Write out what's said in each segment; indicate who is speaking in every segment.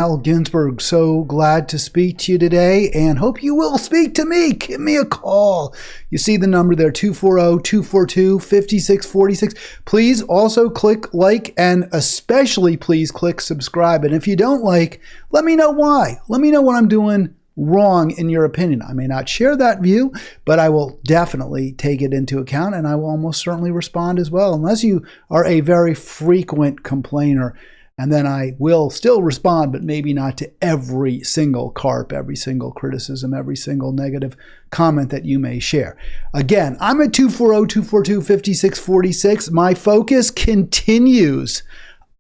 Speaker 1: Al Ginsberg, so glad to speak to you today and hope you will speak to me. Give me a call. You see the number there, 240-242-5646. Please also click like and especially please click subscribe. And if you don't like, let me know why. Let me know what I'm doing wrong in your opinion. I may not share that view, but I will definitely take it into account and I will almost certainly respond as well, unless you are a very frequent complainer. And then I will still respond, but maybe not to every single carp, every single criticism, every single negative comment that you may share. Again, I'm at 240-242-5646. My focus continues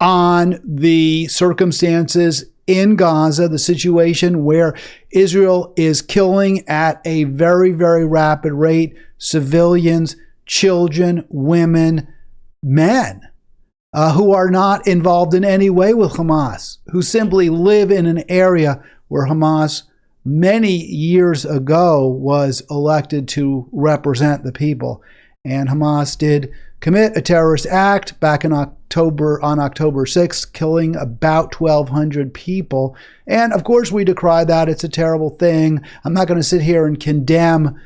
Speaker 1: on the circumstances in Gaza, the situation where Israel is killing at a very, very rapid rate civilians, children, women, men. Who are not involved in any way with Hamas, who simply live in an area where Hamas many years ago was elected to represent the people. And Hamas did commit a terrorist act back in October 6th, killing about 1,200 people. And of course, we decry that. It's a terrible thing. I'm not going to sit here and condemn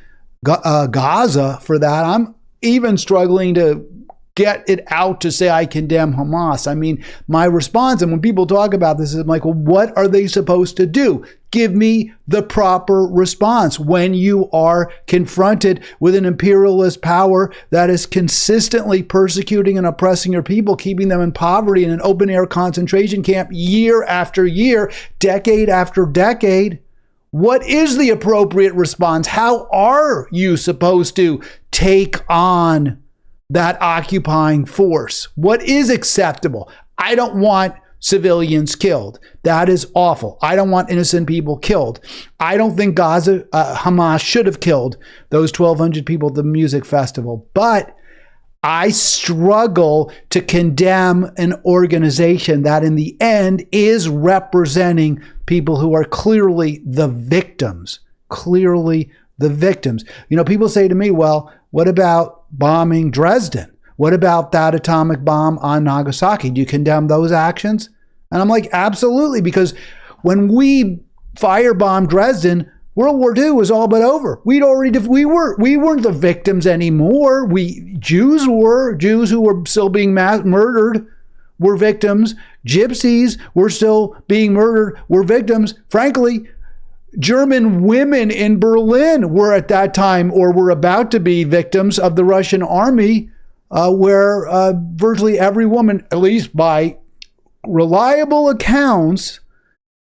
Speaker 1: Gaza for that. I'm even struggling to get it out to say I condemn Hamas. I mean, my response, and when people talk about this, I'm like, well, what are they supposed to do? Give me the proper response when you are confronted with an imperialist power that is consistently persecuting and oppressing your people, keeping them in poverty in an open-air concentration camp year after year, decade after decade. What is the appropriate response? How are you supposed to take on that occupying force? What is acceptable? I don't want civilians killed. That is awful. I don't want innocent people killed. I don't think Hamas should have killed those 1,200 people at the music festival. But I struggle to condemn an organization that in the end is representing people who are clearly the victims. Clearly the victims. You know, people say to me, well, what about bombing Dresden? What about that atomic bomb on Nagasaki? Do you condemn those actions? And I'm like, absolutely, because when we firebombed Dresden, World War II was all but over. We weren't the victims anymore. Jews who were still being murdered were victims. Gypsies were still being murdered, were victims. Frankly, German women in Berlin were at that time or were about to be victims of the Russian army, where virtually every woman, at least by reliable accounts,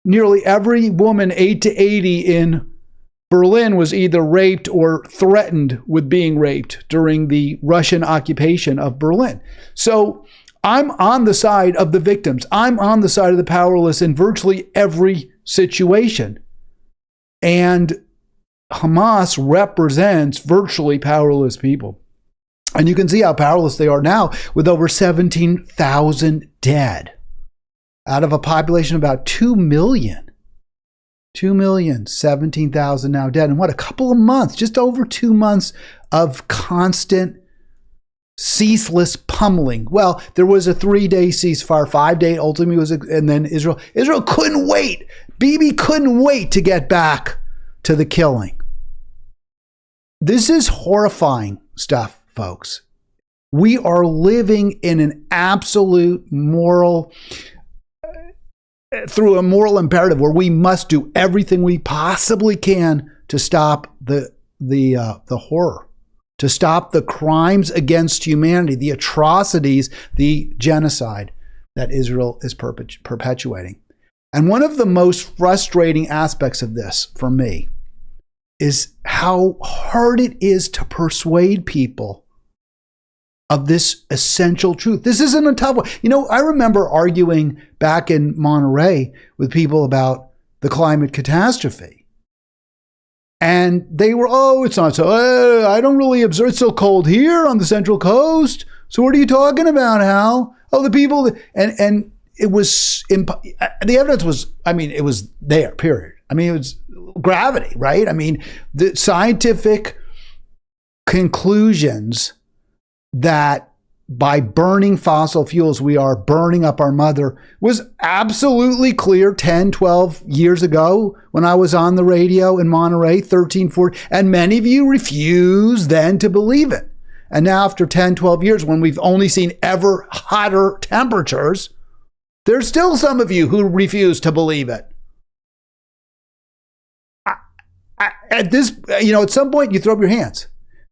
Speaker 1: nearly every woman 8 to 80 in Berlin was either raped or threatened with being raped during the Russian occupation of Berlin. So I'm on the side of the victims. I'm on the side of the powerless in virtually every situation. And Hamas represents virtually powerless people. And you can see how powerless they are now with over 17,000 dead out of a population of about 2 million. 2 million, 17,000 now dead. And what, a couple of months, just over 2 months of constant, ceaseless pummeling. Well, there was a 3-day ceasefire, 5-day ultimately was, and then Israel couldn't wait. Bibi couldn't wait to get back to the killing. This is horrifying stuff, folks. We are living in an absolute through a moral imperative where we must do everything we possibly can to stop the horror, to stop the crimes against humanity, the atrocities, the genocide that Israel is perpetuating. And one of the most frustrating aspects of this for me is how hard it is to persuade people of this essential truth. This isn't a tough one. You know, I remember arguing back in Monterey with people about the climate catastrophe. And they were, oh, it's not so, I don't really observe, it's so cold here on the Central Coast. So what are you talking about, Hal? Oh, the people, and it was, the evidence was, I mean, it was there, period. I mean, it was gravity, right? I mean, the scientific conclusions that by burning fossil fuels, we are burning up our mother was absolutely clear 10, 12 years ago when I was on the radio in Monterey, 13, 14, and many of you refused then to believe it. And now after 10, 12 years, when we've only seen ever hotter temperatures, there's still some of you who refuse to believe it. At this, at some point you throw up your hands.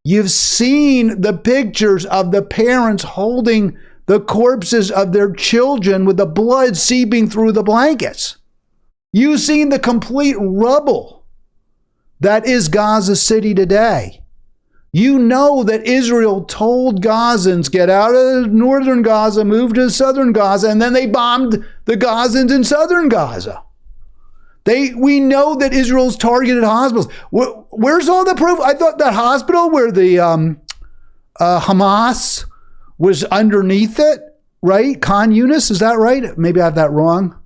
Speaker 1: You've seen the pictures of the parents holding the corpses of their children with the blood seeping through the blankets. You've seen the complete rubble that is Gaza City today. You know that Israel told Gazans, get out of northern Gaza, move to southern Gaza, and then they bombed the Gazans in southern Gaza. We know that Israel's targeted hospitals. Where's all the proof? I thought that hospital where the Hamas was underneath it, right? Khan Yunis, is that right? Maybe I have that wrong.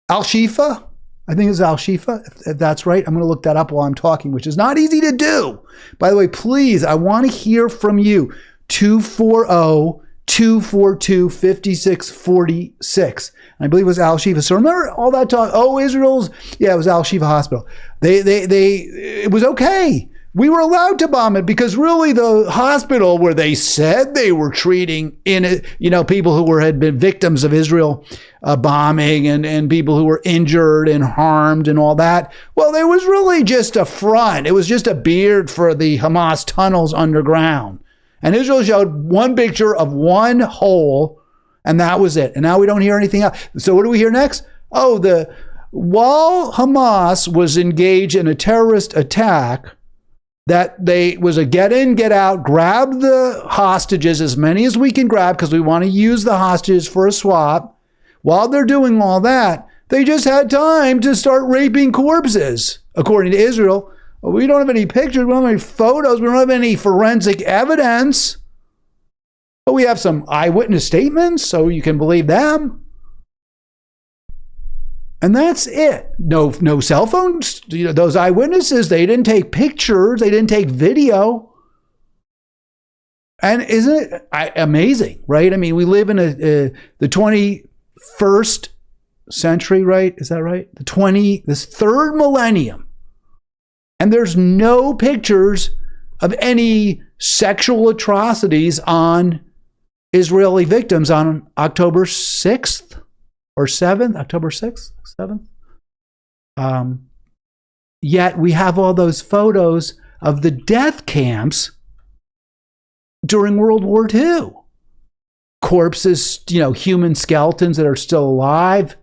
Speaker 1: Al-Shifa? I think it's Al-Shifa, if that's right. I'm going to look that up while I'm talking, which is not easy to do. By the way, please, I want to hear from you. 240-242-5646. I believe it was Al-Shifa. So remember all that talk? Oh, it was Al-Shifa Hospital. It was okay. We were allowed to bomb it because really the hospital where they said they were treating people who had been victims of Israel bombing and people who were injured and harmed and all that. Well, it was really just a front. It was just a beard for the Hamas tunnels underground. And Israel showed one picture of one hole, and that was it. And now we don't hear anything else. So what do we hear next? Oh, while Hamas was engaged in a terrorist attack, that was a get in, get out, grab the hostages, as many as we can grab, because we want to use the hostages for a swap. While they're doing all that, they just had time to start raping corpses, according to Israel. We don't have any pictures, we don't have any photos, we don't have any forensic evidence. But we have some eyewitness statements, so you can believe them. And that's it. No cell phones. Those eyewitnesses, they didn't take pictures, they didn't take video. And isn't it amazing, right? I mean, we live in the 21st century, right? Is that right? This third millennium. And there's no pictures of any sexual atrocities on Israeli victims on October 6th or 7th, October 6th, 7th. Yet we have all those photos of the death camps during World War II. Corpses, human skeletons that are still alive.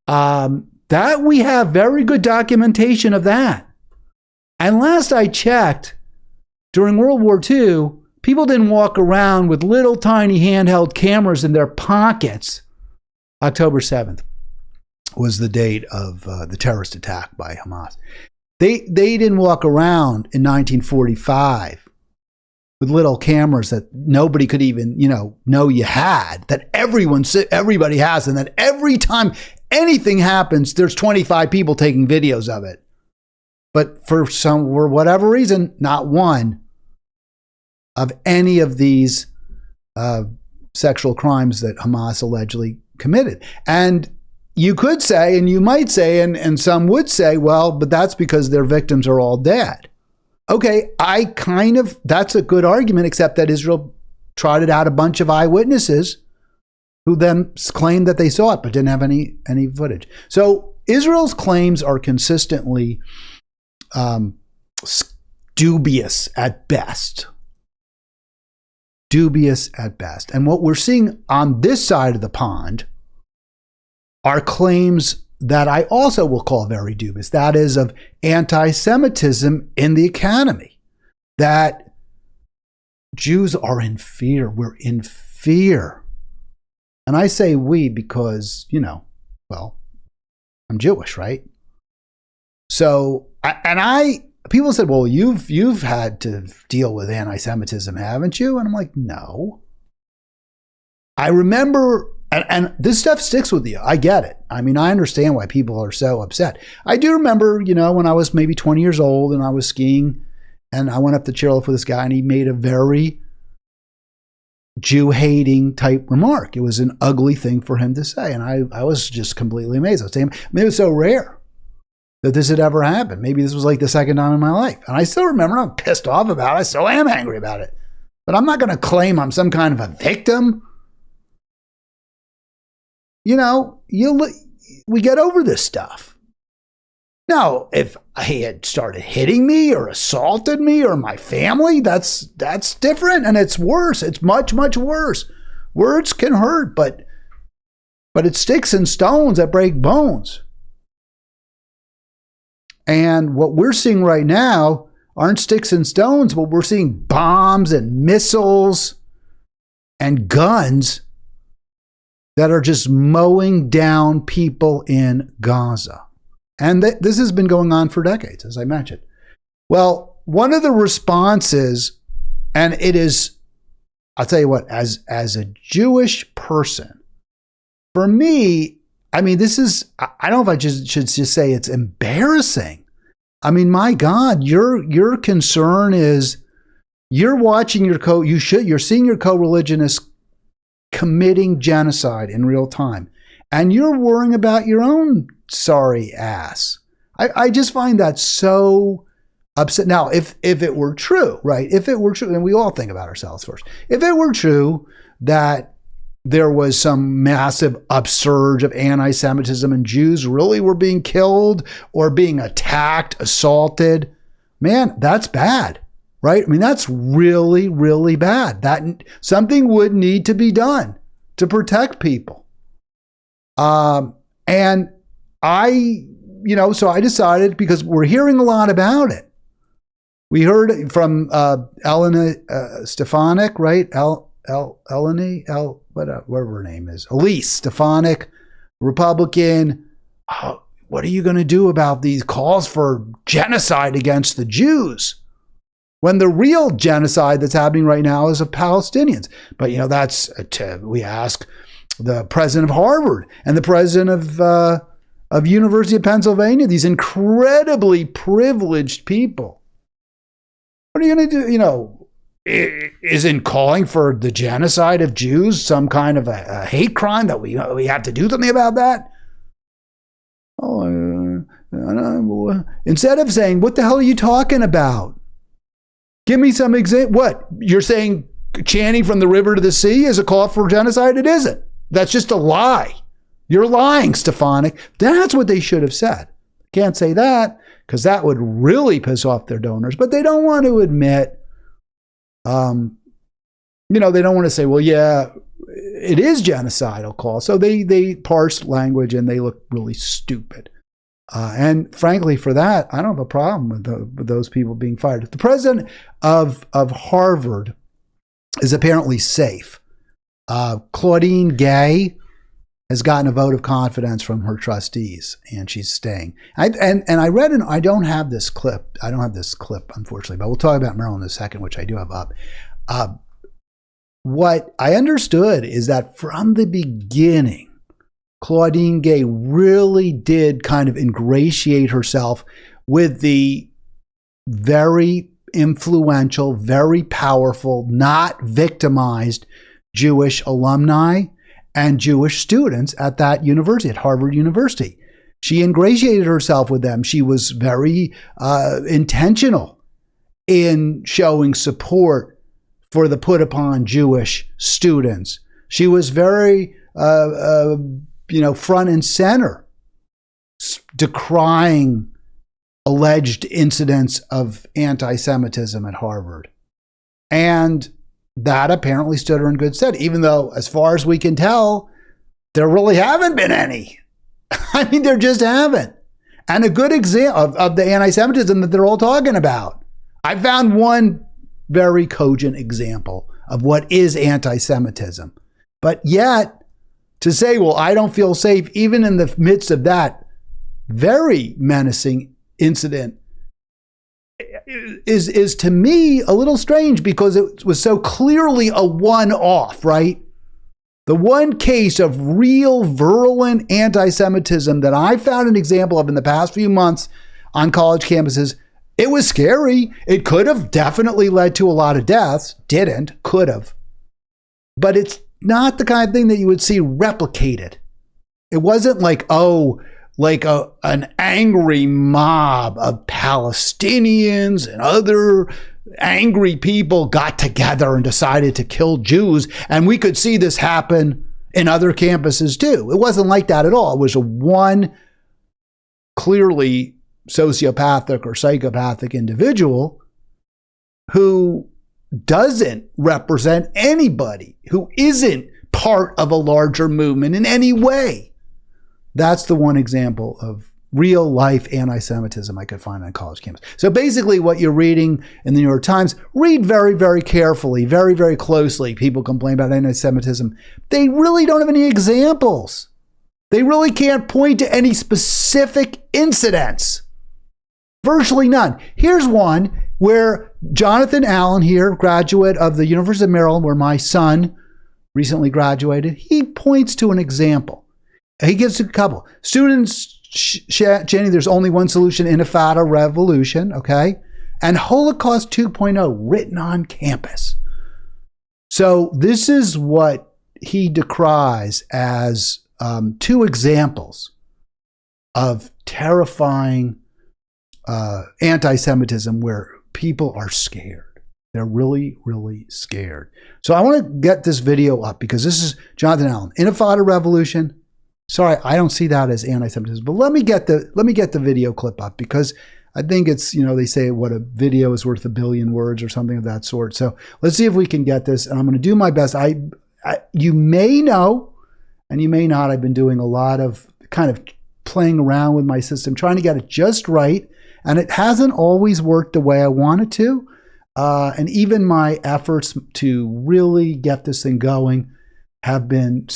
Speaker 1: That we have very good documentation of that. And last I checked, during World War II, people didn't walk around with little tiny handheld cameras in their pockets. October 7th was the date of the terrorist attack by Hamas. They didn't walk around in 1945 with little cameras that nobody could even, know you had, that everybody has, and that every time anything happens, there's 25 people taking videos of it. But for whatever reason, not one of any of these sexual crimes that Hamas allegedly committed. And you could say, and you might say, and some would say, well, but that's because their victims are all dead. Okay, that's a good argument, except that Israel trotted out a bunch of eyewitnesses who then claimed that they saw it, but didn't have any footage. So Israel's claims are consistently dubious at best. Dubious at best. And what we're seeing on this side of the pond are claims that I also will call very dubious. That is of anti-Semitism in the academy. That Jews are in fear. We're in fear. And I say we because, I'm Jewish, right? So, people said, well, you've had to deal with anti-Semitism, haven't you? And I'm like, no. I remember, and this stuff sticks with you. I get it. I mean, I understand why people are so upset. I do remember, when I was maybe 20 years old and I was skiing and I went up the chairlift with this guy and he made a very Jew-hating type remark. It was an ugly thing for him to say. And I was just completely amazed. I was saying, it was so rare that this had ever happened. Maybe this was like the second time in my life. And I still remember, I'm pissed off about it. I still am angry about it. But I'm not going to claim I'm some kind of a victim. You know, we get over this stuff. Now, if he had started hitting me or assaulted me or my family, that's different, and it's worse. It's much, much worse. Words can hurt, but it's sticks and stones that break bones. And what we're seeing right now aren't sticks and stones, but we're seeing bombs and missiles and guns that are just mowing down people in Gaza. And this has been going on for decades, as I mentioned. Well, one of the responses, and it is, I'll tell you what, as a Jewish person, for me, I mean, this is, I don't know if I should just say it's embarrassing. I mean, my God, your concern is you're watching you're seeing your co-religionists committing genocide in real time. And you're worrying about your own sorry ass. I just find that so upset. Now, if it were true, right? If it were true, and we all think about ourselves first. If it were true that there was some massive upsurge of anti-Semitism and Jews really were being killed or being attacked, assaulted, man, that's bad, right? I mean, that's really, really bad. That something would need to be done to protect people. And so I decided, because we're hearing a lot about it. We heard from Elena Stefanik, right? Whatever her name is, Elise Stefanik, Republican. Oh, what are you going to do about these calls for genocide against the Jews? When the real genocide that's happening right now is of Palestinians. But, we ask the president of Harvard and the president of University of Pennsylvania, these incredibly privileged people. What are you going to do? Isn't calling for the genocide of Jews some kind of a hate crime that we have to do something about that? Instead of saying, what the hell are you talking about? Give me some example. What? You're saying chanting from the river to the sea is a call for genocide? It isn't. That's just a lie. You're lying, Stefanik. That's what they should have said. Can't say that because that would really piss off their donors. But they don't want to admit, they don't want to say, well, yeah, it is genocidal call. So they parse language and they look really stupid. And frankly, for that, I don't have a problem with those people being fired. The president of Harvard is apparently safe. Claudine Gay has gotten a vote of confidence from her trustees, and she's staying. I read, and I don't have this clip. Unfortunately, but we'll talk about Maryland in a second, which I do have up. What I understood is that from the beginning, Claudine Gay really did kind of ingratiate herself with the very influential, very powerful, not victimized Jewish alumni and Jewish students at that university, at Harvard University. She ingratiated herself with them. She was very intentional in showing support for the put upon Jewish students. She was very, front and center, decrying alleged incidents of anti-Semitism at Harvard. And that apparently stood her in good stead, even though, as far as we can tell, there really haven't been any. I mean, there just haven't. And a good example of the anti-Semitism that they're all talking about. I found one very cogent example of what is anti-Semitism. But yet, to say, well, I don't feel safe, even in the midst of that very menacing incident, is to me a little strange, because it was so clearly a one-off, right? The one case of real virulent anti-Semitism that I found an example of in the past few months on college campuses. It was scary. It could have definitely led to a lot of deaths. Didn't. Could have. but it's not the kind of thing that you would see replicated. It wasn't like, oh, like an angry mob of Palestinians and other angry people got together and decided to kill Jews. And we could see this happen in other campuses too. It wasn't like that at all. It was a one clearly sociopathic or psychopathic individual who doesn't represent anybody, who isn't part of a larger movement in any way. That's the one example of real life anti-Semitism I could find on college campus. So basically what you're reading in the New York Times, read very, very carefully, very, very closely. People complain about anti-Semitism. They really don't have any examples. They really can't point to any specific incidents. Virtually none. Here's one where Jonathan Allen here, graduate of the University of Maryland, where my son recently graduated, he points to an example. He gives a couple. Students chanting, there's only one solution, Intifada revolution, okay? And Holocaust 2.0 written on campus. So this is what he decries as two examples of terrifying anti-Semitism where people are scared. They're really, really scared. So I want to get this video up because this is Jonathan Allen. Intifada revolution. Sorry, I don't see that as anti-Semitism, but let me get the video clip up because I think it's, you know, they say what a video is worth 1 billion words or something of that sort. So let's see if we can get this, and I'm going to do my best. You may know, and you may not, I've been doing a lot of kind of playing around with my system, trying to get it just right, and it hasn't always worked the way I want it to. And even my efforts to really get this thing going have been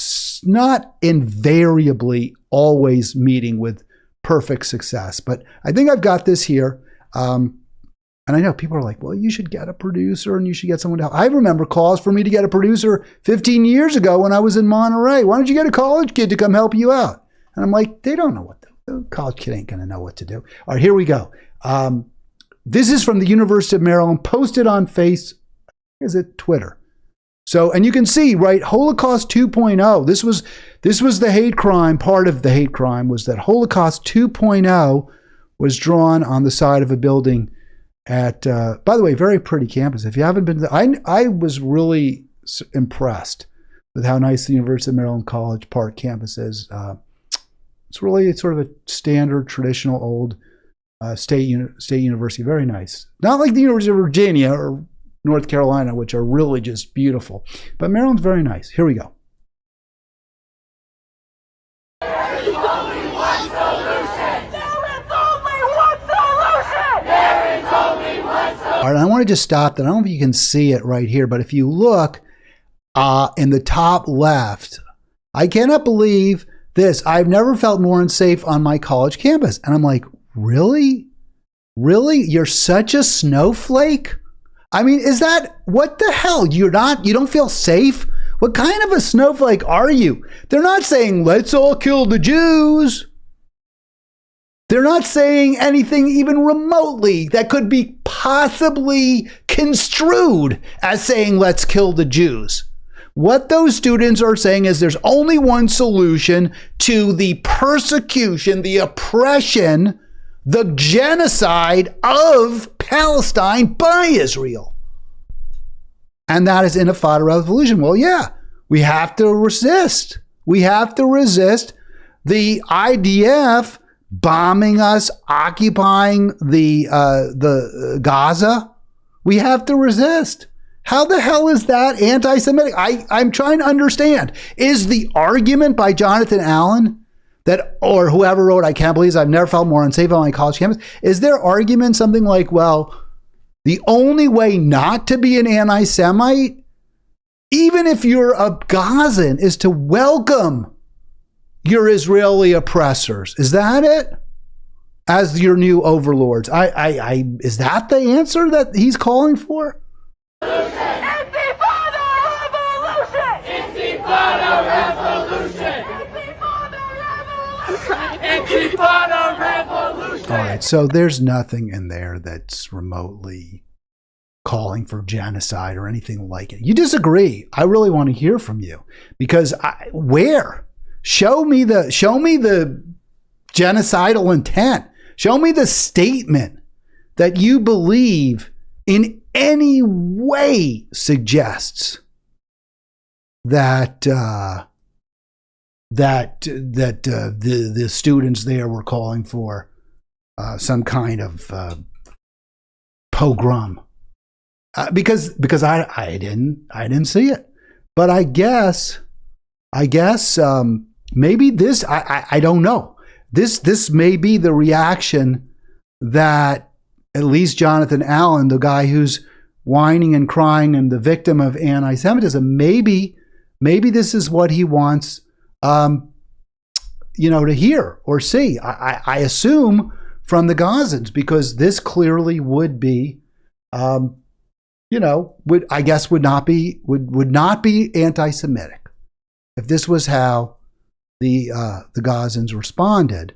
Speaker 1: not invariably always meeting with perfect success. But I think I've got this here. And I know people are like, well, you should get a producer and you should get someone to help. I remember calls for me to get a producer 15 years ago when I was in Monterey. Why don't you get a college kid to come help you out? And I'm like, they don't know what the college kid ain't going to know what to do. All right, here we go. This is from the University of Maryland, posted on Twitter. So, and you can see, right, Holocaust 2.0, this was the hate crime. Part of the hate crime was that Holocaust 2.0 was drawn on the side of a building at, by the way, very pretty campus. If you haven't been there, I was really impressed with how nice the University of Maryland College Park campus is. It's sort of a standard, traditional, old state university. Very nice. Not like the University of Virginia or North Carolina, which are really just beautiful. But Maryland's very nice. Here we go.
Speaker 2: There is only one solution. There is only one solution. There is only one solution.
Speaker 1: All right, I want to just stop that. I don't know if you can see it right here, but if you look in the top left, I cannot believe this. I've never felt more unsafe on my college campus. And I'm like, really? Really? You're such a snowflake? I mean, is that, what the hell? You don't feel safe? What kind of a snowflake are you? They're not saying, let's all kill the Jews. They're not saying anything even remotely that could be possibly construed as saying, let's kill the Jews. What those students are saying is there's only one solution to the persecution, the oppression, the genocide of Palestine by Israel. And that is Intifada revolution. Well, yeah, we have to resist. We have to resist the IDF bombing us, occupying the Gaza. We have to resist. How the hell is that anti-Semitic? I'm trying to understand. Is the argument by Jonathan Allen that, or whoever wrote, I can't believe I've never felt more unsafe on my college campus, is their argument something like, well, the only way not to be an anti-Semite, even if you're a Gazan, is to welcome your Israeli oppressors? Is that it? As your new overlords? Is that the answer that he's calling for?
Speaker 2: Intifada revolution! Intifada revolution! Intifada revolution!
Speaker 1: All right, so there's nothing in there that's remotely calling for genocide or anything like it. You disagree. I really want to hear from you, because where? Show me the genocidal intent. Show me the statement that you believe in any way suggests that the students there were calling for some kind of pogrom, because I didn't see it. But I guess maybe this, I don't know. This may be the reaction that at least Jonathan Allen, the guy who's whining and crying and the victim of anti-Semitism, maybe this is what he wants, to hear or see. I assume from the Gazans, because this clearly would be, would not be anti-Semitic if this was how the Gazans responded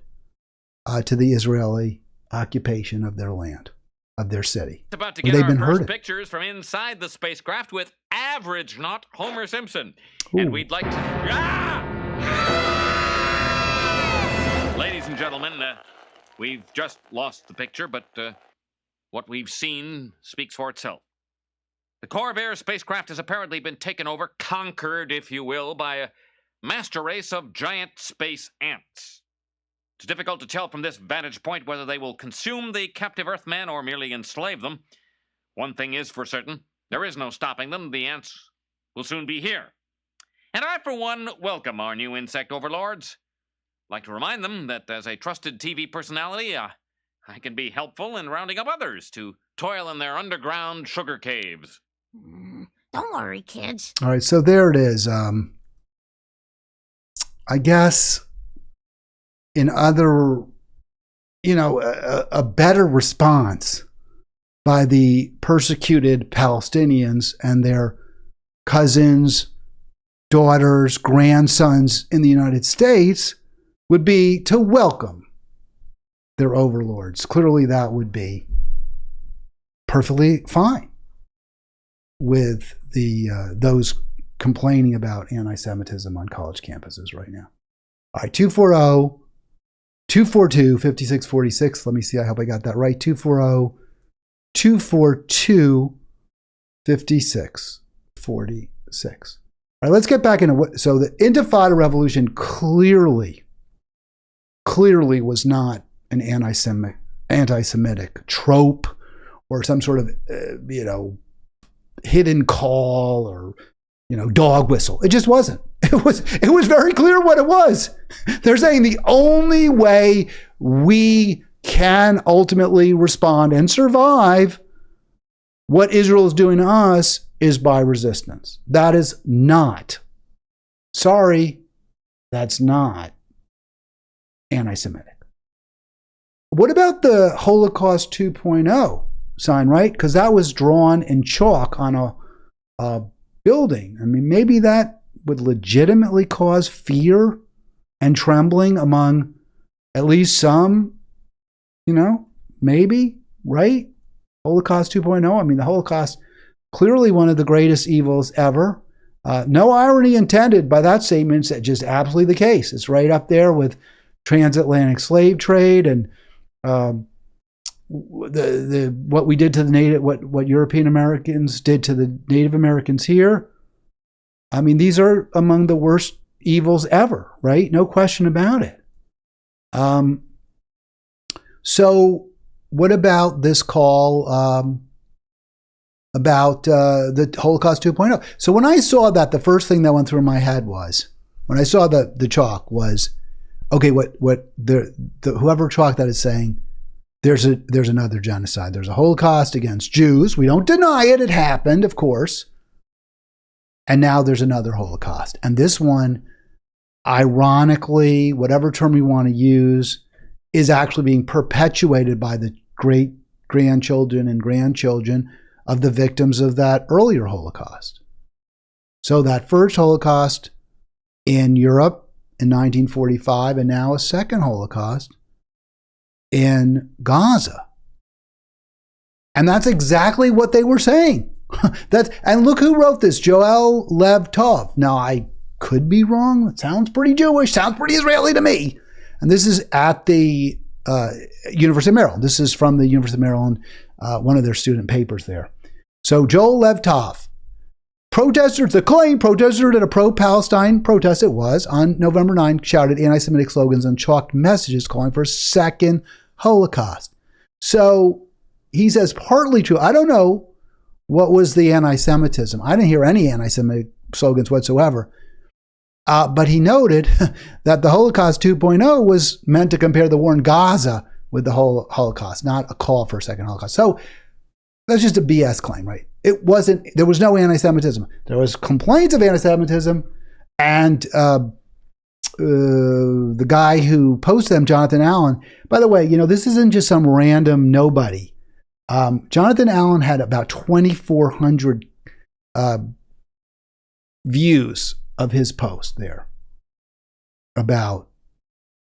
Speaker 1: to the Israeli occupation of their land, of their city.
Speaker 3: About to get our first pictures from inside the spacecraft with average, not Homer Simpson. Ooh. And we'd like to... Ladies and gentlemen, we've just lost the picture, but what we've seen speaks for itself. The Corvair spacecraft has apparently been taken over, conquered, if you will, by a master race of giant space ants. It's difficult to tell from this vantage point whether they will consume the captive Earthmen or merely enslave them. One thing is for certain, there is no stopping them. The ants will soon be here. And I, for one, welcome our new insect overlords. I'd like to remind them that as a trusted TV personality, I can be helpful in rounding up others to toil in their underground sugar caves.
Speaker 4: Don't worry, kids.
Speaker 1: All right, so there it is. I guess in other, a better response by the persecuted Palestinians and their cousins, daughters, grandsons in the United States would be to welcome their overlords. Clearly that would be perfectly fine with those complaining about anti-Semitism on college campuses right now. All right, 240-242-5646. Let me see. I hope I got that right. 240-242-5646. All right, let's get back into what. So the Intifada revolution clearly was not an anti-Semitic trope or some sort of, hidden call or, dog whistle. It just wasn't. It was very clear what it was. They're saying the only way we can ultimately respond and survive what Israel is doing to us is by resistance. That is not, that's not anti-Semitic. What about the Holocaust 2.0 sign, right? Because that was drawn in chalk on a building. I mean, maybe that would legitimately cause fear and trembling among at least some, maybe, right? Holocaust 2.0. I mean, the Holocaust, clearly one of the greatest evils ever. No irony intended by that statement. It's just absolutely the case. It's right up there with transatlantic slave trade and what we did to the native, what European Americans did to the Native Americans here. I mean, these are among the worst evils ever, right? No question about it. So what about this call about the Holocaust 2.0? So when I saw that, the first thing that went through my head was, when I saw the chalk was, okay, what the whoever chalked that is saying, there's another genocide. There's a Holocaust against Jews. We don't deny it. It happened, of course. And now there's another Holocaust. And this one, ironically, whatever term we want to use, is actually being perpetuated by the great grandchildren and grandchildren of the victims of that earlier Holocaust. So that first Holocaust in Europe in 1945, and now a second Holocaust in Gaza. And that's exactly what they were saying. And look who wrote this, Joel Lev Tov. Now, I could be wrong. It sounds pretty Jewish, sounds pretty Israeli to me. And this is at the University of Maryland. This is from the University of Maryland, one of their student papers there. So Joel Lev Tov, protesters at a pro-Palestine protest, it was, on November 9, shouted anti-Semitic slogans and chalked messages calling for a second Holocaust. So he says partly true. I don't know what was the anti-Semitism. I didn't hear any anti-Semitic slogans whatsoever. But he noted that the Holocaust 2.0 was meant to compare the war in Gaza with the whole Holocaust, not a call for a second Holocaust. So that's just a BS claim, right? There was no anti-Semitism. There was complaints of anti-Semitism, and the guy who posted them, Jonathan Allen, by the way, this isn't just some random nobody. Jonathan Allen had about 2,400 views of his post there about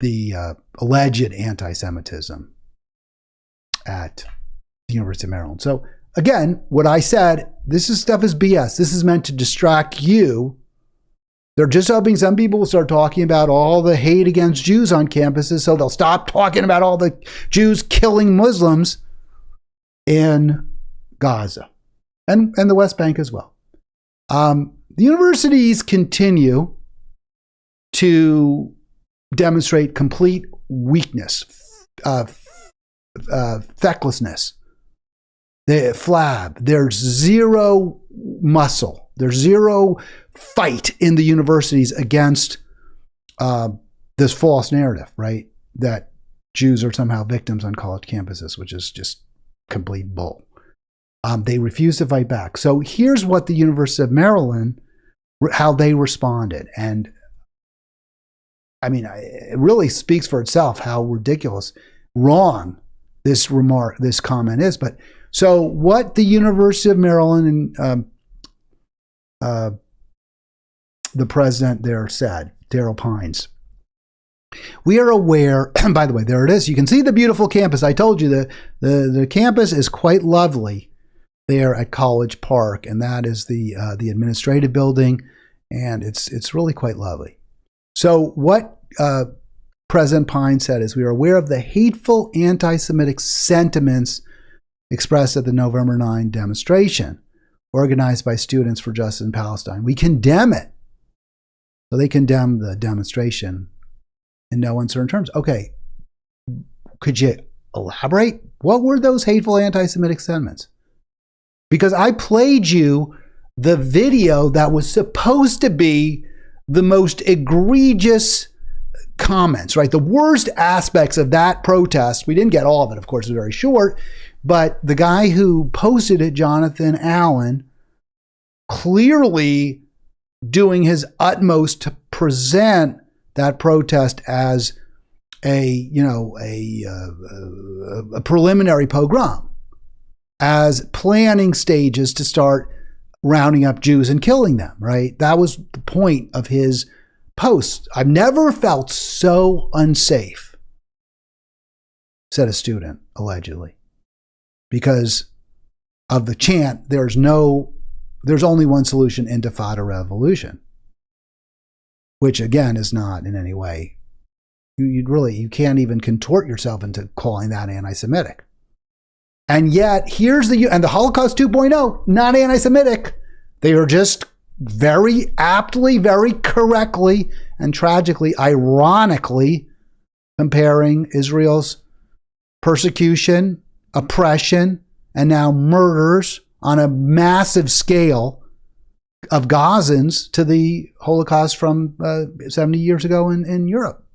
Speaker 1: the alleged anti-Semitism at the University of Maryland. So again, what I said, stuff is BS. This is meant to distract you. They're just hoping some people will start talking about all the hate against Jews on campuses, so they'll stop talking about all the Jews killing Muslims in Gaza and the West Bank as well. The universities continue to demonstrate complete weakness, fecklessness. The flab. There's zero muscle. There's zero fight in the universities against this false narrative, right? That Jews are somehow victims on college campuses, which is just complete bull. They refuse to fight back. So here's what the University of Maryland, how they responded. And I mean, it really speaks for itself how ridiculous, wrong this comment is. But so what the University of Maryland and the president there said, Daryl Pines, we are aware, by the way, there it is. You can see the beautiful campus. I told you the campus is quite lovely there at College Park, and that is the administrative building, and it's really quite lovely. So what President Pine said is, we are aware of the hateful anti-Semitic sentiments expressed at the November 9 demonstration organized by Students for Justice in Palestine. We condemn it. So they condemn the demonstration in no uncertain terms. Okay, could you elaborate? What were those hateful anti-Semitic sentiments? Because I played you the video that was supposed to be the most egregious comments, right? The worst aspects of that protest. We didn't get all of it, of course, it was very short, but the guy who posted it, Jonathan Allen, clearly doing his utmost to present that protest as a preliminary pogrom, as planning stages to start rounding up Jews and killing them, right? That was the point of his post. I've never felt so unsafe, said a student, allegedly, because of the chant, there's only one solution, intifada revolution, which again is not in any way, you can't even contort yourself into calling that anti-Semitic. And yet and the Holocaust 2.0, not anti-Semitic. They are just very aptly, very correctly, and tragically, ironically, comparing Israel's persecution, oppression, and now murders on a massive scale of Gazans to the Holocaust from 70 years ago in Europe.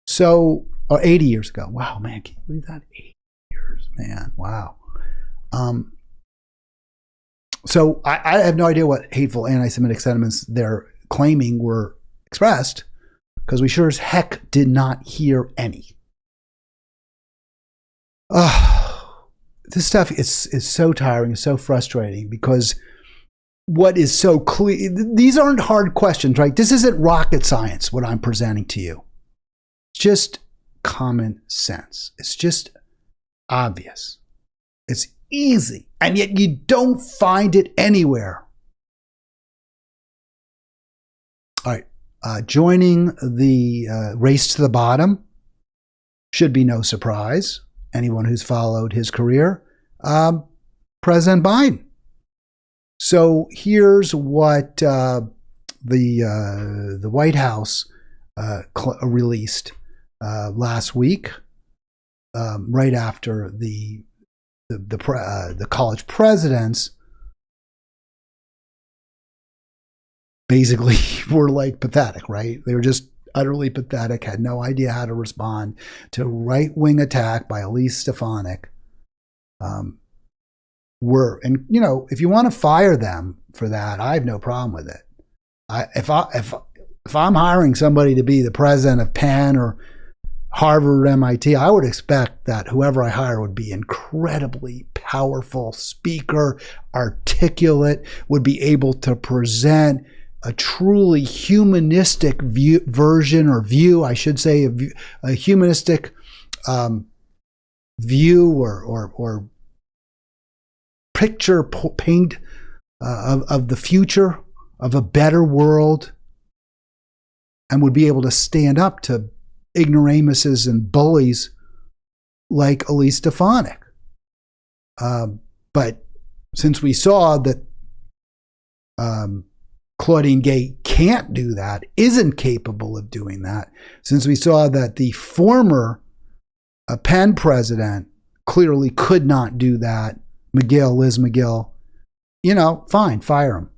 Speaker 1: So, or 80 years ago. Wow, man, can you believe that? 80 years, man, wow. So I have no idea what hateful anti-Semitic sentiments they're claiming were expressed, because we sure as heck did not hear any. This stuff is so tiring, it's so frustrating, because what is so clear, these aren't hard questions, right? This isn't rocket science, what I'm presenting to you. It's just common sense. It's just obvious. It's easy, and yet you don't find it anywhere. All right, joining the race to the bottom should be no surprise. Anyone who's followed his career, President Biden. So here's what the White House released last week, right after the college presidents basically were like pathetic, right? They were just utterly pathetic, had no idea how to respond to right-wing attack by Elise Stefanik. And you know, if you want to fire them for that, I have no problem with it. If I'm hiring somebody to be the president of Penn or Harvard or MIT, I would expect that whoever I hire would be incredibly powerful speaker, articulate, would be able to present a truly humanistic view, I should say, a humanistic view or picture paint of the future, of a better world, and would be able to stand up to ignoramuses and bullies like Elise Stefanik. But since we saw that Claudine Gay can't do that, isn't capable of doing that, since we saw that the former Penn president clearly could not do that, Liz McGill, you know, fine, fire him.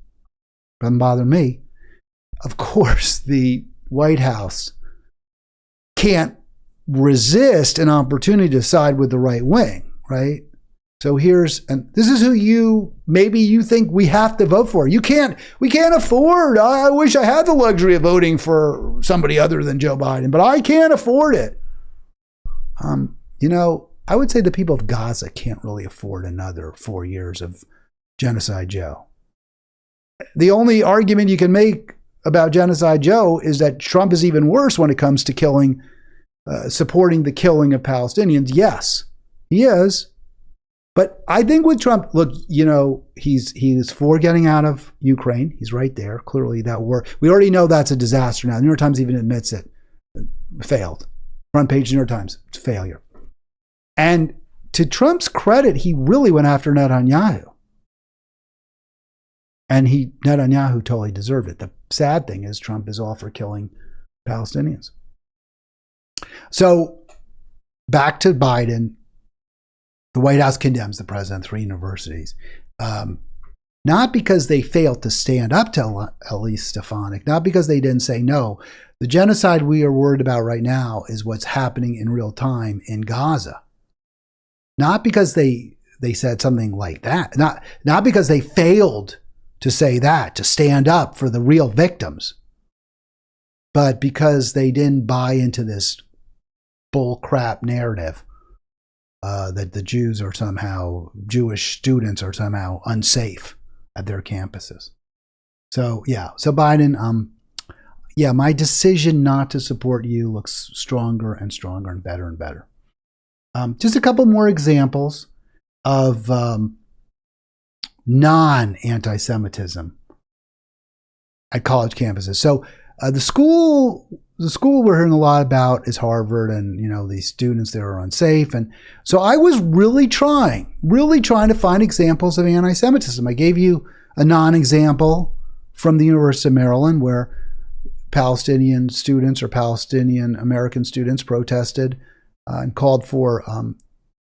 Speaker 1: Doesn't bother me. Of course, the White House can't resist an opportunity to side with the right wing, right? So and this is who maybe you think we have to vote for. We can't afford, I wish I had the luxury of voting for somebody other than Joe Biden, but I can't afford it. You know, I would say the people of Gaza can't really afford another 4 years of Genocide Joe. The only argument you can make about Genocide Joe is that Trump is even worse when it comes to supporting the killing of Palestinians. Yes, he is. But I think with Trump, look, you know, he's for getting out of Ukraine. He's right there. Clearly that war, we already know that's a disaster now. The New York Times even admits it. Failed. Front page New York Times. It's a failure. And to Trump's credit, he really went after Netanyahu. And Netanyahu totally deserved it. The sad thing is Trump is all for killing Palestinians. So back to Biden. The White House condemns the president, 3 universities. Not because they failed to stand up to Elise Stefanik, not because they didn't say no. The genocide we are worried about right now is what's happening in real time in Gaza. Not because they said something like that. Not because they failed to say that, to stand up for the real victims, but because they didn't buy into this bullcrap narrative that the Jewish students are somehow unsafe at their campuses. So Biden, my decision not to support you looks stronger and stronger and better. Just a couple more examples of non-anti-Semitism at college campuses. So the school we're hearing a lot about is Harvard, and you know, these students there are unsafe. And so I was really trying to find examples of anti-Semitism. I gave you a non-example from the University of Maryland, where Palestinian students or Palestinian American students protested and called for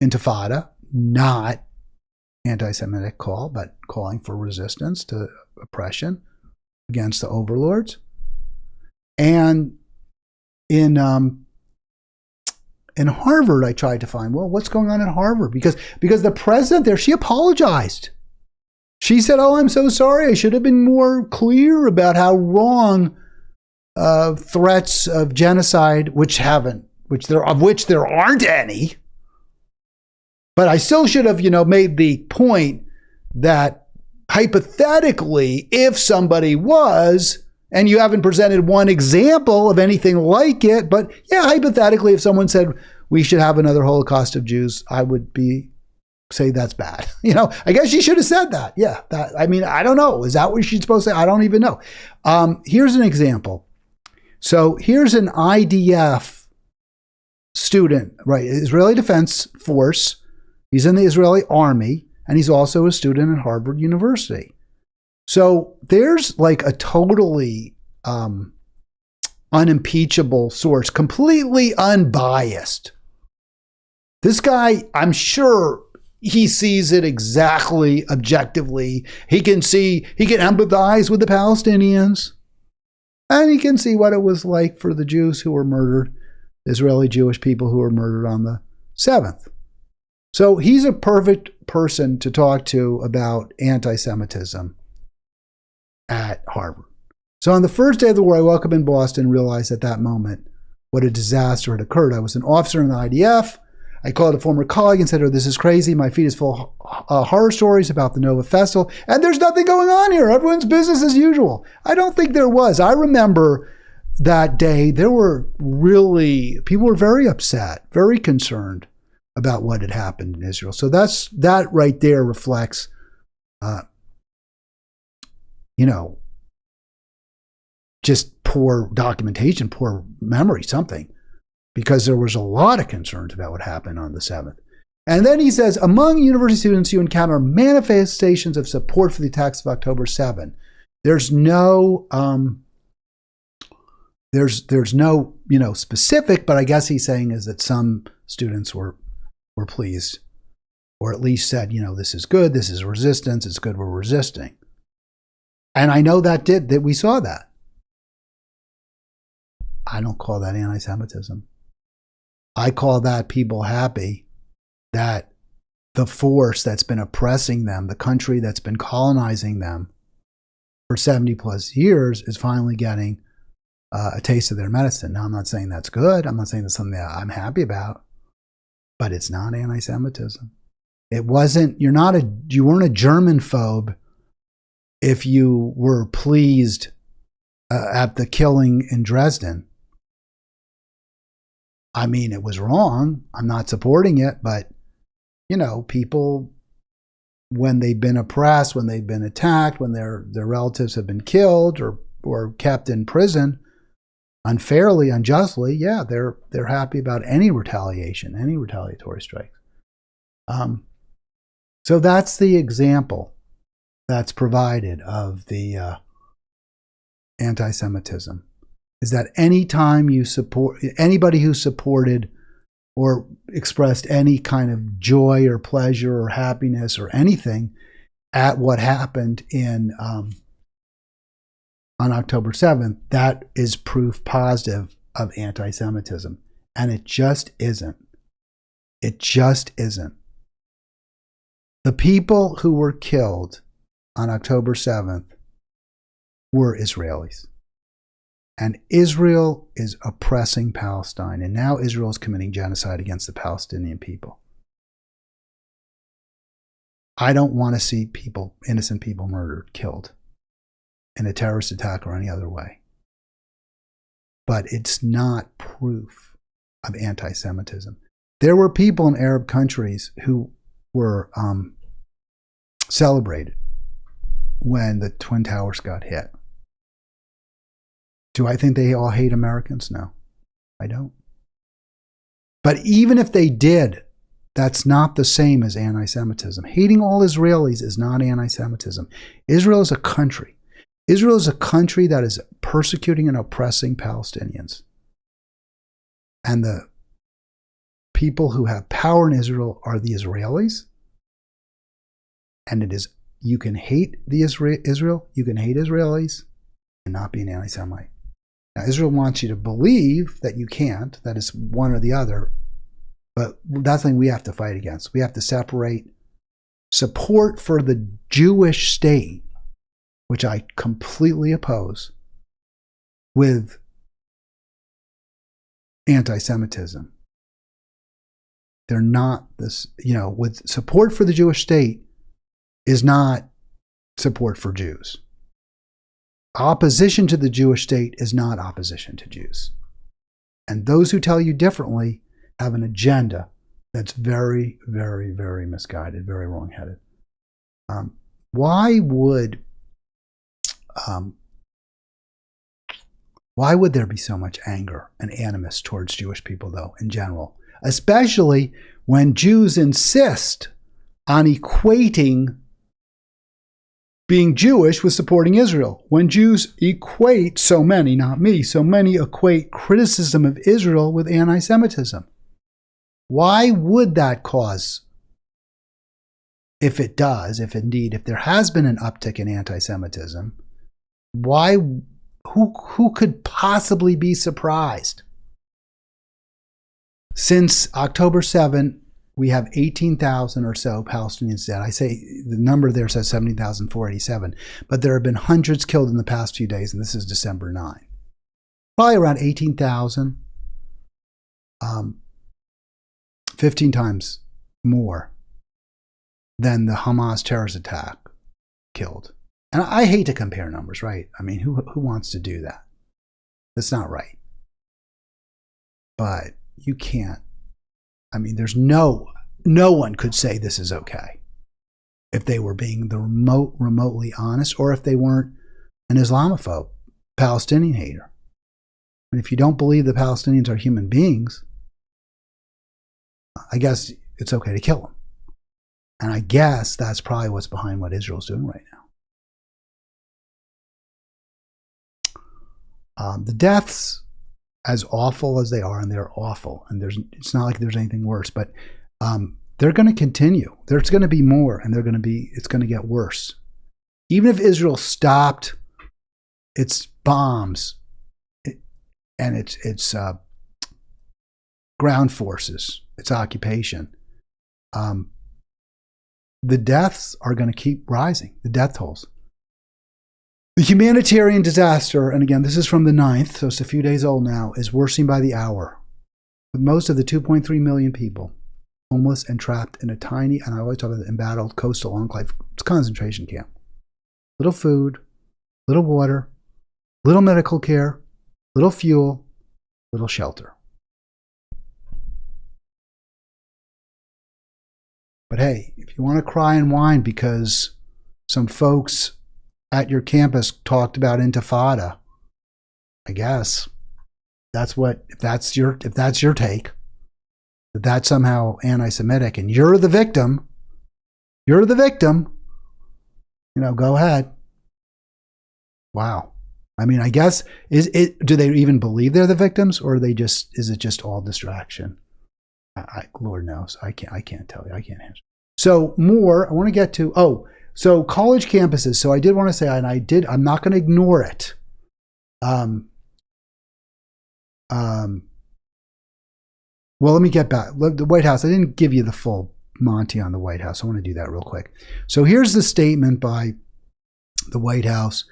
Speaker 1: intifada, not anti-Semitic call, but calling for resistance to oppression against the overlords. And in Harvard, I tried to find, well, what's going on at Harvard? Because the president there, she apologized. She said, "Oh, I'm so sorry. I should have been more clear about how wrong threats of genocide, which there aren't any. But I still should have, made the point that hypothetically, if somebody was, and you haven't presented one example of anything like it, but yeah, hypothetically, if someone said we should have another Holocaust of Jews, I would be say that's bad. I guess she should have said that. Yeah. I don't know. Is that what she's supposed to say? I don't even know. Here's an example. So here's an IDF student, right? Israeli Defense Force. He's in the Israeli army, and he's also a student at Harvard University. So there's like a totally unimpeachable source, completely unbiased. This guy, I'm sure he sees it exactly objectively. He can empathize with the Palestinians, and he can see what it was like for the Jews who were murdered, Israeli Jewish people who were murdered on the 7th. So he's a perfect person to talk to about anti-Semitism at Harvard. So on the first day of the war, I woke up in Boston and realized at that moment what a disaster had occurred. I was an officer in the IDF. I called a former colleague and said, "Oh, this is crazy. My feed is full of horror stories about the Nova Festival, and there's nothing going on here. Everyone's business as usual." I don't think there was. I remember that day, people were very upset, very concerned about what had happened in Israel. So that right there reflects, just poor documentation, poor memory, something, because there was a lot of concerns about what happened on the 7th. And then he says, among university students, you encounter manifestations of support for the attacks of October 7. There's no, there's no, specific, but I guess he's saying is that some students were pleased, or at least said, this is good, this is resistance, it's good we're resisting. And I know that we saw that. I don't call that anti-Semitism. I call that people happy that the force that's been oppressing them, the country that's been colonizing them for 70 plus years, is finally getting a taste of their medicine. Now, I'm not saying that's good. I'm not saying that's something that I'm happy about, but it's not anti-Semitism. It wasn't, you weren't a German-phobe if you were pleased at the killing in Dresden. I mean, it was wrong. I'm not supporting it, but, people, when they've been oppressed, when they've been attacked, when their relatives have been killed or kept in prison unfairly, unjustly, yeah, they're happy about any retaliation, any retaliatory strikes. So that's the example that's provided of the anti-Semitism. Is that any time you support anybody who supported or expressed any kind of joy or pleasure or happiness or anything at what happened on October 7th, that is proof positive of anti-Semitism. And it just isn't. It just isn't. The people who were killed on October 7th were Israelis. And Israel is oppressing Palestine. And now Israel is committing genocide against the Palestinian people. I don't want to see innocent people murdered, killed in a terrorist attack or any other way. But it's not proof of anti-Semitism. There were people in Arab countries who were celebrated when the Twin Towers got hit. Do I think they all hate Americans? No, I don't. But even if they did, that's not the same as anti-Semitism. Hating all Israelis is not anti-Semitism. Israel is a country. Israel is a country that is persecuting and oppressing Palestinians. And the people who have power in Israel are the Israelis. And it is, you can hate Israel, you can hate Israelis and not be an anti-Semite. Now, Israel wants you to believe that you can't, that it's one or the other, but that's something we have to fight against. We have to separate support for the Jewish state, which I completely oppose, with anti-Semitism. They're not this, with support for the Jewish state is not support for Jews. Opposition to the Jewish state is not opposition to Jews. And those who tell you differently have an agenda That's very, very, very misguided, very wrong-headed. Why would there be so much anger and animus towards Jewish people, though, in general? Especially when Jews insist on equating being Jewish with supporting Israel. When Jews equate, so many, not me, so many equate criticism of Israel with anti-Semitism. Why would that cause, if it does, if there has been an uptick in anti-Semitism, who could possibly be surprised? Since October 7, we have 18,000 or so Palestinians dead. I say the number there says 70,487, but there have been hundreds killed in the past few days, and this is December 9. Probably around 18,000, 15 times more than the Hamas terrorist attack killed. And I hate to compare numbers, right? I mean, who wants to do that? That's not right. But you can't. I mean, there's no one could say this is okay if they were being the remotely honest, or if they weren't an Islamophobe, Palestinian hater. And if you don't believe the Palestinians are human beings, I guess it's okay to kill them. And I guess that's probably what's behind what Israel's doing right now. The deaths, as awful as they are, and they're awful, and it's not like there's anything worse, but they're going to continue. There's going to be more, and it's going to get worse. Even if Israel stopped its bombs and its ground forces, its occupation, the deaths are going to keep rising, the death tolls. The humanitarian disaster, and again, this is from the 9th, so it's a few days old now, is worsening by the hour, with most of the 2.3 million people homeless and trapped in a tiny, and I always talk about the embattled coastal enclave. It's a concentration camp. Little food, little water, little medical care, little fuel, little shelter. But hey, if you want to cry and whine because some folks at your campus talked about Intifada, I guess if that's your take, that that's somehow anti-Semitic and you're the victim, go ahead. Wow. I mean, I guess, do they even believe they're the victims, or is it just all distraction? Lord knows. I can't tell you. I can't answer. So more, I want to get to, so college campuses. So I did want to say, and I'm not going to ignore it. Well, let me get back. The White House, I didn't give you the full Monty on the White House. I want to do that real quick. So here's the statement by the White House.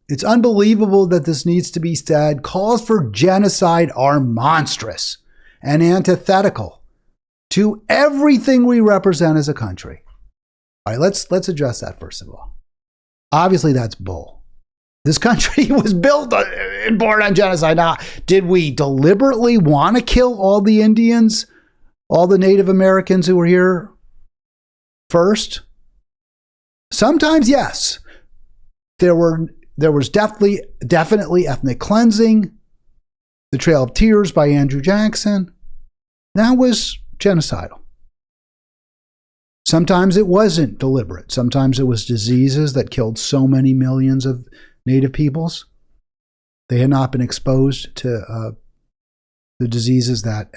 Speaker 1: It's unbelievable that this needs to be said. Calls for genocide are monstrous and antithetical to everything we represent as a country. All right, let's address that first of all. Obviously, that's bull. This country was built and born on genocide. Now, did we deliberately want to kill all the Indians, all the Native Americans who were here first? Sometimes, yes. There was definitely ethnic cleansing. The Trail of Tears by Andrew Jackson. That was genocidal. Sometimes it wasn't deliberate. Sometimes it was diseases that killed so many millions of Native peoples. They had not been exposed to the diseases that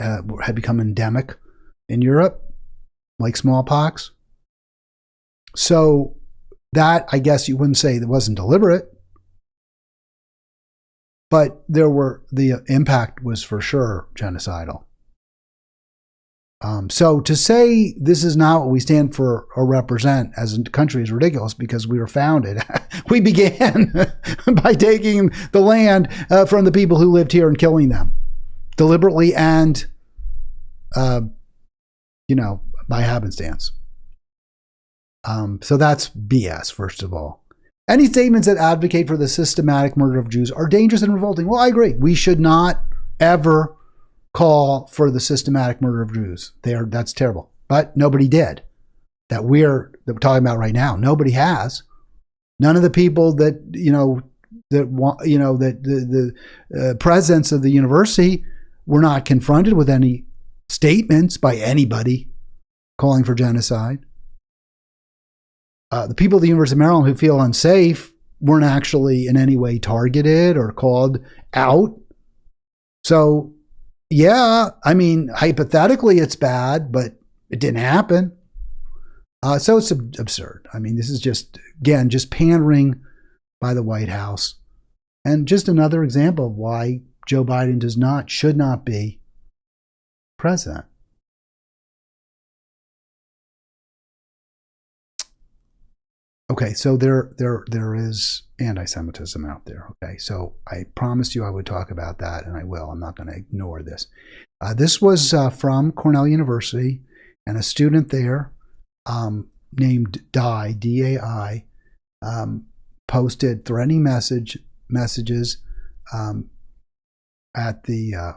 Speaker 1: had become endemic in Europe, like smallpox. So that, I guess you wouldn't say that wasn't deliberate, but the impact was for sure genocidal. So to say this is not what we stand for or represent as a country is ridiculous, because we were founded. We began by taking the land from the people who lived here and killing them deliberately and, by happenstance. So that's BS, first of all. Any statements that advocate for the systematic murder of Jews are dangerous and revolting. Well, I agree. We should not ever call for the systematic murder of Jews. That's terrible. But nobody did. That we're talking about right now. Nobody has. None of the people that, the presidents of the university were not confronted with any statements by anybody calling for genocide. The people at the University of Maryland who feel unsafe weren't actually in any way targeted or called out. So, yeah, I mean, hypothetically it's bad, but it didn't happen. So it's absurd. I mean, this is just pandering by the White House. And just another example of why Joe Biden should not be president. Okay, so there is anti-Semitism out there. Okay, so I promised you I would talk about that, and I will. I'm not going to ignore this. This was from Cornell University, and a student there named Dai, D-A-I, posted threatening messages at the.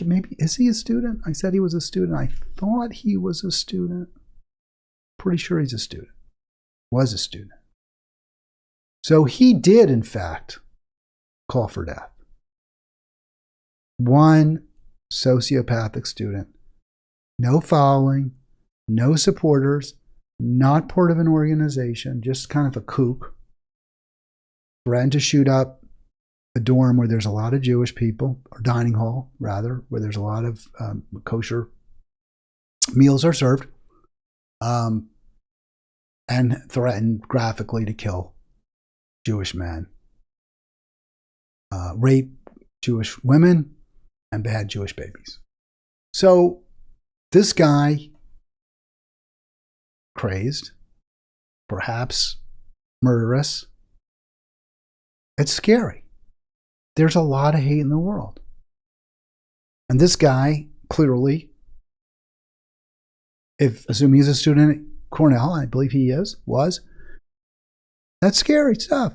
Speaker 1: Maybe is he a student? I said he was a student. I thought he was a student. Pretty sure he's a student. Was a student. So he did, in fact, call for death. One sociopathic student. No following, no supporters, not part of an organization, just kind of a kook. Threatened to shoot up a dorm where there's a lot of Jewish people, or dining hall, rather, where there's a lot of kosher meals are served, and threatened graphically to kill Jewish men, rape Jewish women, and behead Jewish babies. So this guy, crazed, perhaps murderous, it's scary. There's a lot of hate in the world. And this guy, clearly, assuming he's a student at Cornell, I believe he was, that's scary stuff.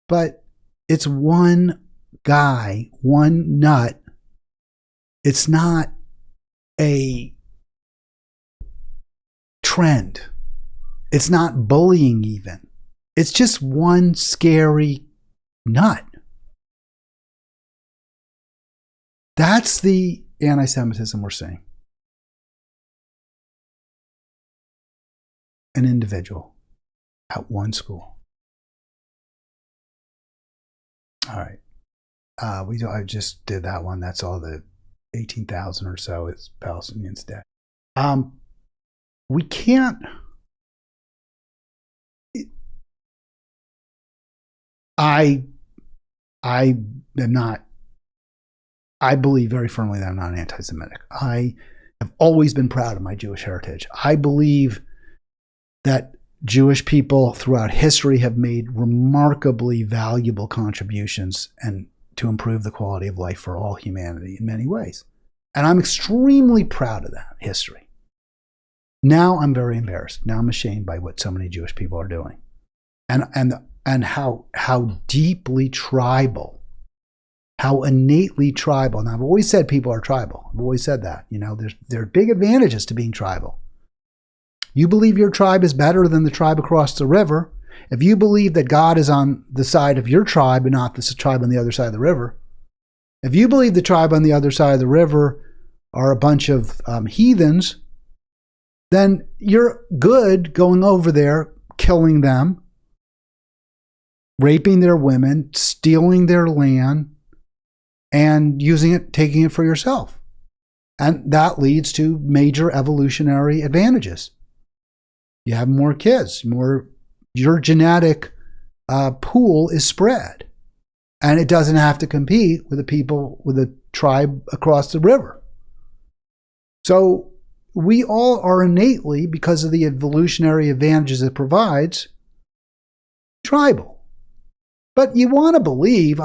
Speaker 1: But it's one guy, one nut. It's not a trend. It's not bullying even. It's just one scary nut. That's the anti-Semitism we're seeing. An individual at one school. All right. I just did that one. That's all the 18,000 or so is Palestinians dead. We can't. I am not. I believe very firmly that I'm not anti-Semitic. I have always been proud of my Jewish heritage. I believe that Jewish people throughout history have made remarkably valuable contributions and to improve the quality of life for all humanity in many ways. And I'm extremely proud of that history. Now I'm very embarrassed. Now I'm ashamed by what so many Jewish people are doing. And how deeply tribal, how innately tribal. And I've always said people are tribal. I've always said that. There are big advantages to being tribal. You believe your tribe is better than the tribe across the river. If you believe that God is on the side of your tribe and not the tribe on the other side of the river, if you believe the tribe on the other side of the river are a bunch of heathens, then you're good going over there, killing them, raping their women, stealing their land, and taking it for yourself. And that leads to major evolutionary advantages. You have more kids, your genetic pool is spread. And it doesn't have to compete with the tribe across the river. So we all are innately, because of the evolutionary advantages it provides, tribal. But I want to believe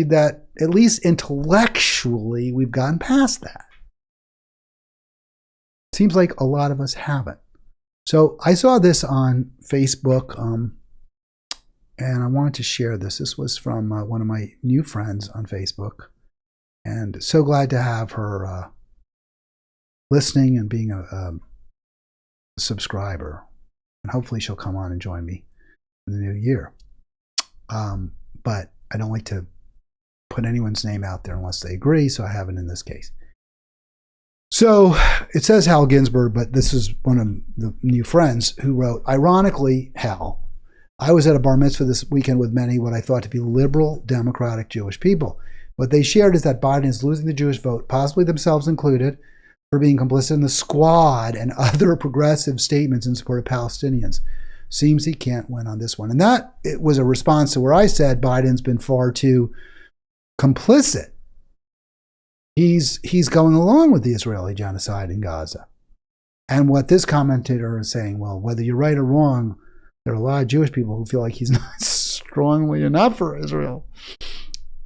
Speaker 1: that at least intellectually we've gotten past that. Seems like a lot of us haven't. So I saw this on Facebook, and I wanted to share this. This was from one of my new friends on Facebook, and so glad to have her listening and being a subscriber. And hopefully she'll come on and join me in the new year. But I don't like to put anyone's name out there unless they agree, so I haven't in this case. So it says Hal Ginsberg, but this is one of the new friends who wrote, ironically, Hal, I was at a bar mitzvah this weekend with many what I thought to be liberal, democratic Jewish people. What they shared is that Biden is losing the Jewish vote, possibly themselves included, for being complicit in the squad and other progressive statements in support of Palestinians. Seems he can't win on this one. And that it was a response to where I said Biden's been far too complicit. He's going along with the Israeli genocide in Gaza. And what this commentator is saying, well, whether you're right or wrong, there are a lot of Jewish people who feel like he's not strongly enough for Israel.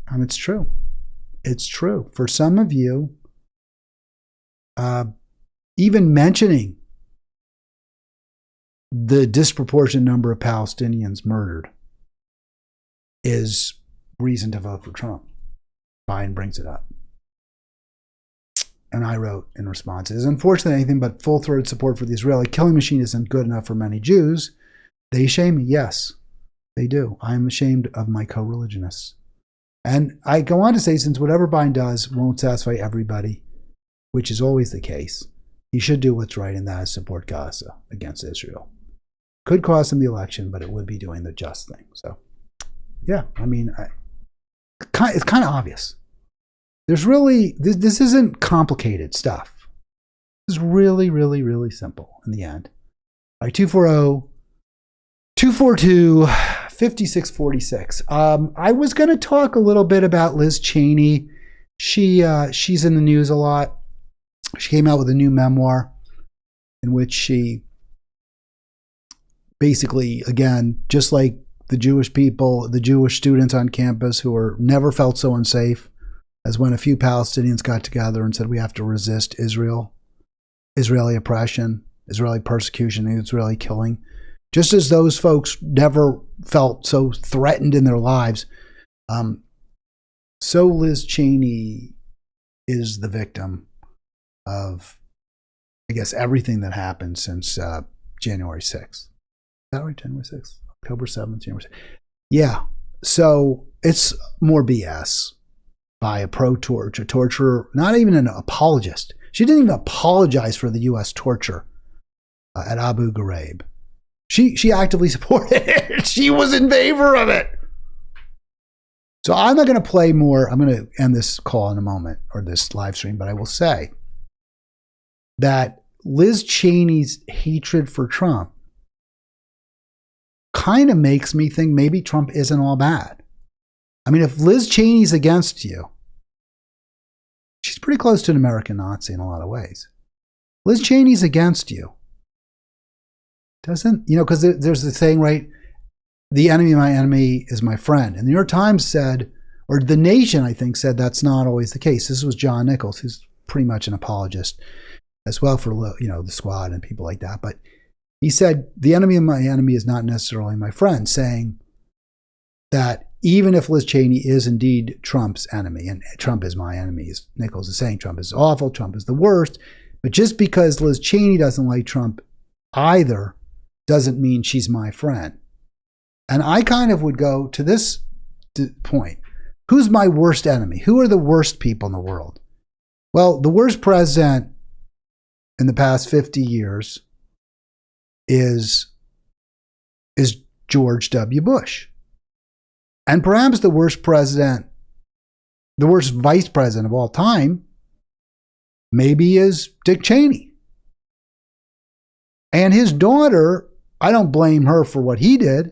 Speaker 1: And it's true. It's true. For some of you, even mentioning the disproportionate number of Palestinians murdered is reason to vote for Trump. Biden brings it up. And I wrote in response, it is unfortunate anything but full-throated support for the Israeli killing machine isn't good enough for many Jews. They shame me. Yes, they do. I'm ashamed of my co-religionists. And I go on to say, since whatever Biden does won't satisfy everybody, which is always the case, he should do what's right, and that is support Gaza against Israel. Could cost him the election, but it would be doing the just thing. So, yeah, I mean, it's kind of obvious. There's really, this isn't complicated stuff. This is really, really, really simple in the end. All right, 240-242-5646. I was going to talk a little bit about Liz Cheney. She's in the news a lot. She came out with a new memoir in which she basically, again, just like the Jewish people, the Jewish students on campus who are never felt so unsafe as when a few Palestinians got together and said we have to resist Israel, Israeli oppression, Israeli persecution, Israeli killing. Just as those folks never felt so threatened in their lives, so Liz Cheney is the victim of, I guess, everything that happened since January 6th. Is that right? January 6th? October 7th? January 6th? Yeah. So it's more BS by a torturer, not even an apologist. She didn't even apologize for the U.S. torture at Abu Ghraib. She actively supported it. She was in favor of it. So I'm not going to play more. I'm going to end this call in a moment, or this live stream, but I will say that Liz Cheney's hatred for Trump kind of makes me think maybe Trump isn't all bad. I mean, if Liz Cheney's against you, she's pretty close to an American Nazi in a lot of ways. Liz Cheney's against you. Doesn't, because there's the saying, right? The enemy of my enemy is my friend. And the New York Times said, or The Nation, I think, said that's not always the case. This was John Nichols, who's pretty much an apologist as well for, the squad and people like that. But he said, the enemy of my enemy is not necessarily my friend, saying that even if Liz Cheney is indeed Trump's enemy, and Trump is my enemy, as Nichols is saying, Trump is awful, Trump is the worst, but just because Liz Cheney doesn't like Trump either doesn't mean she's my friend. And I kind of would go to this point. Who's my worst enemy? Who are the worst people in the world? Well, the worst president in the past 50 years is George W. Bush. And perhaps the worst president, the worst vice president of all time, maybe is Dick Cheney. And his daughter, I don't blame her for what he did,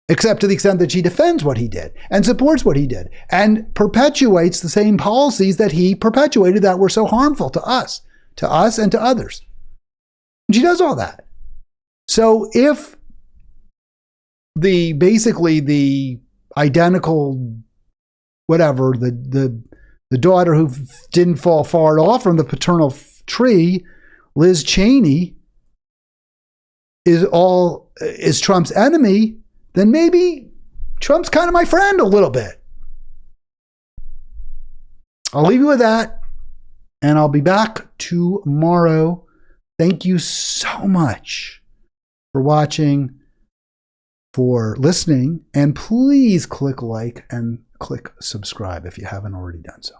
Speaker 1: except to the extent that she defends what he did and supports what he did and perpetuates the same policies that he perpetuated that were so harmful to us and to others. And she does all that. So if basically the identical, whatever, the daughter who didn't fall far off from the paternal tree, Liz Cheney, is Trump's enemy, then maybe Trump's kind of my friend a little bit. I'll leave you with that, and I'll be back tomorrow. Thank you so much for watching, for listening, and please click like and click subscribe if you haven't already done so.